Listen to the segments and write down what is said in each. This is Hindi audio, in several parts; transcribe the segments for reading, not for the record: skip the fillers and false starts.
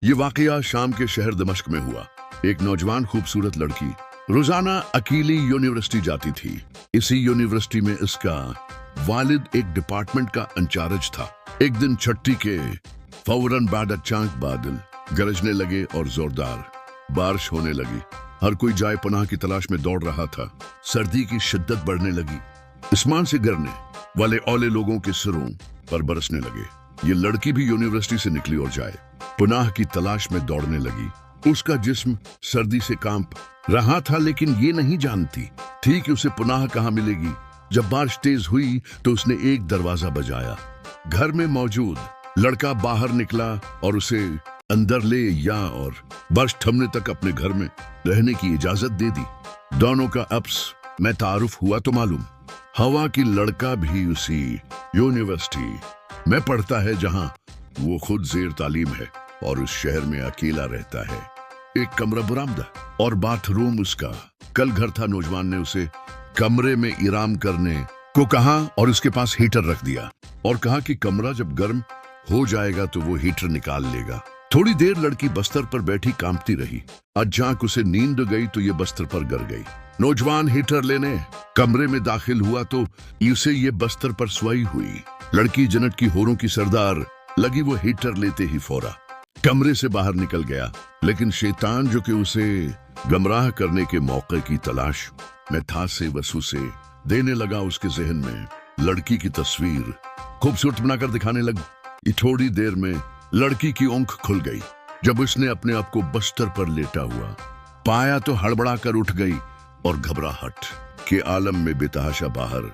ये वाकया शाम के शहर दमिश्क में हुआ। एक नौजवान खूबसूरत लड़की रोजाना अकीली यूनिवर्सिटी जाती थी। इसी यूनिवर्सिटी में इसका वालिद एक डिपार्टमेंट का इंचार्ज था। एक दिन छुट्टी के फौरन बाद अचानक बादल गरजने लगे और जोरदार बारिश होने लगी। हर कोई जाए पनाह की तलाश में दौड़ रहा था। सर्दी की शिद्दत बढ़ने लगी। आसमान से गिरने वाले औले लोगों के सिरों पर बरसने लगे। ये लड़की भी यूनिवर्सिटी से निकली और जाए पनाह की तलाश में दौड़ने लगी। उसका जिस्म सर्दी से कांप रहा था, लेकिन ये नहीं जानती थी कि उसे पनाह कहाँ मिलेगी। जब बारिश तेज हुई तो उसने एक दरवाजा बजाया। घर में मौजूद लड़का बाहर निकला और उसे अंदर ले या और बारिश थमने तक अपने घर में रहने की इजाजत दे दी। दोनों का आपस में तारुफ हुआ तो मालूम हवा की लड़का भी उसी यूनिवर्सिटी में पढ़ता है जहां वो खुद जेर तालीम है और उस शहर में अकेला रहता है। एक कमरा बरामदा और बाथरूम उसका। कल घर था। नौजवान ने उसे कमरे में आराम करने को कहा और उसके पास हीटर रख दिया और कहा कि कमरा जब गर्म हो जाएगा तो वो हीटर निकाल लेगा। थोड़ी देर लड़की बस्तर पर बैठी कांपती रही। अचानक उसे नींद गई तो ये बस्तर पर गिर गई। नौजवान हीटर लेने कमरे में दाखिल हुआ तो उसे ये बस्तर पर सोई हुई लड़की जनत की होरों की सरदार लगी। वो हीटर लेते ही फौरा कमरे से बाहर निकल गया, लेकिन शैतान जो कि उसे गमराह करने के मौके की तलाश में था से वसूसे देने लगा। उसके जहन में लड़की की तस्वीर खूबसूरत बनाकर दिखाने लगी। थोड़ी देर में लड़की की आंख खुल गई। जब उसने अपने आप को बस्तर पर लेटा हुआ पाया तो हड़बड़ा कर उठ गई और घबराहट के आलम में बेतहाशा बाहर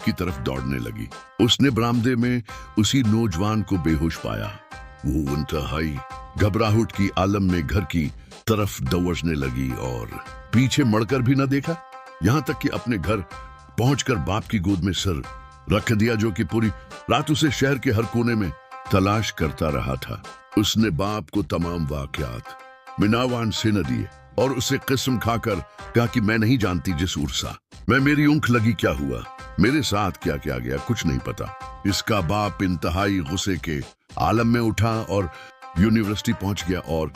की तरफ दौड़ने लगी। उसने बरामदे में उसी नौजवान को बेहोश पाया। वो इंतहाई घबराहट की आलम में घर की तरफ दौड़ने लगी और पीछे मुड़कर भी न देखा। यहां तक कि अपने घर पहुंचकर बाप की गोद में सर रख दिया, जो कि पूरी रात उसे शहर के हर कोने में तलाश करता रहा था। उसने बाप को तमाम वाकयात मिनावान से न दिए और उसे कसम खाकर कहा कि मैं नहीं जानती जिस उर्सा मैं मेरी ऊँख लगी क्या हुआ, मेरे साथ क्या क्या गया, कुछ नहीं पता। इसका बाप इंतहाई गुस्से के आलम में उठा और यूनिवर्सिटी पहुंच गया और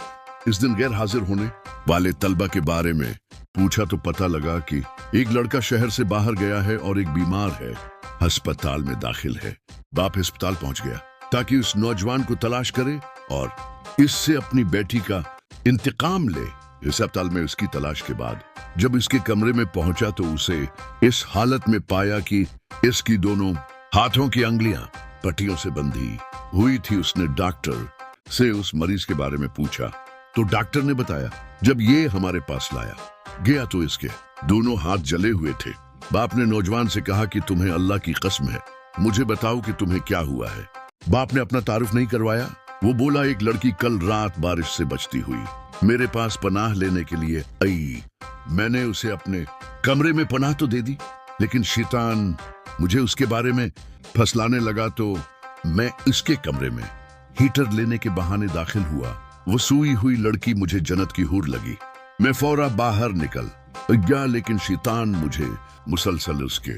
इस दिन गैर हाजिर होने वाले तलबा के बारे में पूछा तो पता लगा कि एक लड़का शहर से बाहर गया है और एक बीमार है, अस्पताल में दाखिल है। बाप अस्पताल पहुंच गया ताकि उस नौजवान को तलाश करे और इससे अपनी बेटी का इंतकाम ले। अस्पताल में उसकी तलाश के बाद जब इसके कमरे में पहुंचा तो उसे इस हालत में पाया कि इसकी दोनों हाथों की अंगुलियां पट्टियों से बंधी हुई थी। उसने डॉक्टर से उस मरीज के बारे में पूछा तो डॉक्टर ने बताया। जब ये हमारे पास लाया गया तो इसके दोनों हाथ जले हुए थे। बाप ने नौजवान से कहा कि तुम्हें अल्लाह की कसम है, मुझे बताओ कि तुम्हें क्या हुआ है। बाप ने अपना तारुफ नहीं करवाया। वो बोला, एक लड़की कल रात बारिश से बचती हुई मेरे पास पनाह लेने के लिए आई। मैंने उसे अपने कमरे में पनाह तो दे दी, लेकिन शैतान मुझे उसके बारे में फसलाने लगा तो मैं इसके कमरे में हीटर लेने के बहाने दाखिल हुआ। वो सोई हुई लड़की मुझे जन्नत की हूर लगी। मैं फौरा बाहर निकल गया, लेकिन शैतान मुझे मुसलसल उसके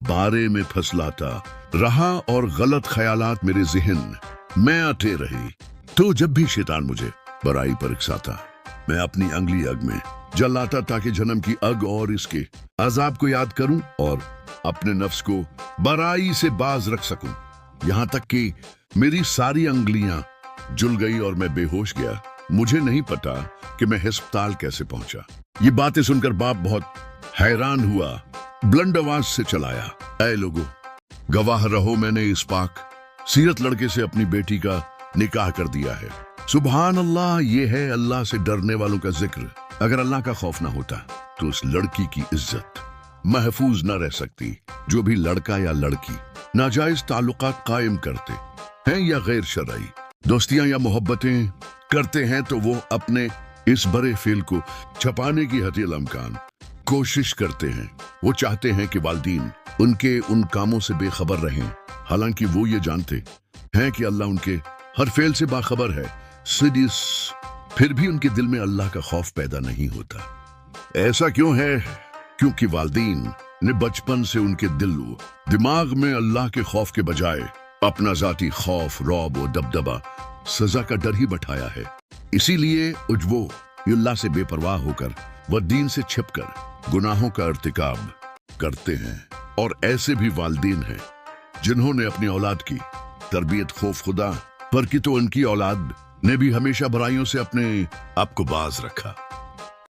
बारे में फसलाता रहा और गलत ख्यालात मेरे जहन में आते रहे। तो जब भी शैतान मुझे बुराई पर इकसाता, मैं अपनी अंगली अग में जलाता ताकि जन्म की अग और इसके अजाब को याद करूं और अपने नफ्स को बुराई से बाज रख सकूं। यहां तक कि मेरी सारी अंगलियां जुल गई और मैं बेहोश गया। मुझे नहीं पता कि मैं अस्पताल कैसे पहुंचा। ये बातें सुनकर बाप बहुत हैरान हुआ। बुलंद आवाज से चलाया, ऐ लोगों, गवाह रहो, मैंने इस पाक सीरत लड़के से अपनी बेटी का निकाह कर दिया है। सुभान अल्लाह, ये है अल्लाह से डरने वालों का जिक्र। अगर अल्लाह का खौफ ना होता तो उस लड़की की इज्जत महफूज न रह सकती। जो भी लड़का या लड़की नाजायज ताल्लुकात कायम करते हैं या गैर शरई दोस्तियां या मोहब्बतें करते हैं तो वो अपने इस बड़े फेल को छपाने की हतियल अमकान कोशिश करते हैं। वो चाहते हैं कि वालिदैन उनके उन कामों से बेखबर रहें, हालांकि वो ये जानते हैं कि अल्लाह उनके हर फेल से बाखबर है। सिडिस फिर भी उनके दिल में अल्लाह का खौफ पैदा नहीं होता। ऐसा क्यों है? क्योंकि वालिदैन ने बचपन से उनके दिमाग में अल्लाह के खौफ के बजाय अपना जाती खौफ, रौब और दबदबा, सजा का डर ही बैठाया है। इसीलिए उज्वो अल्लाह से बेपरवाह होकर व दीन से छिपकर गुनाहों का अर्तिकाब करते हैं। और ऐसे भी वालिदैन हैं जिन्होंने अपनी औलाद की तरबियत खौफ खुदा पर की, तो उनकी औलाद ने भी हमेशा बुराइयों से अपने आप को बाज रखा।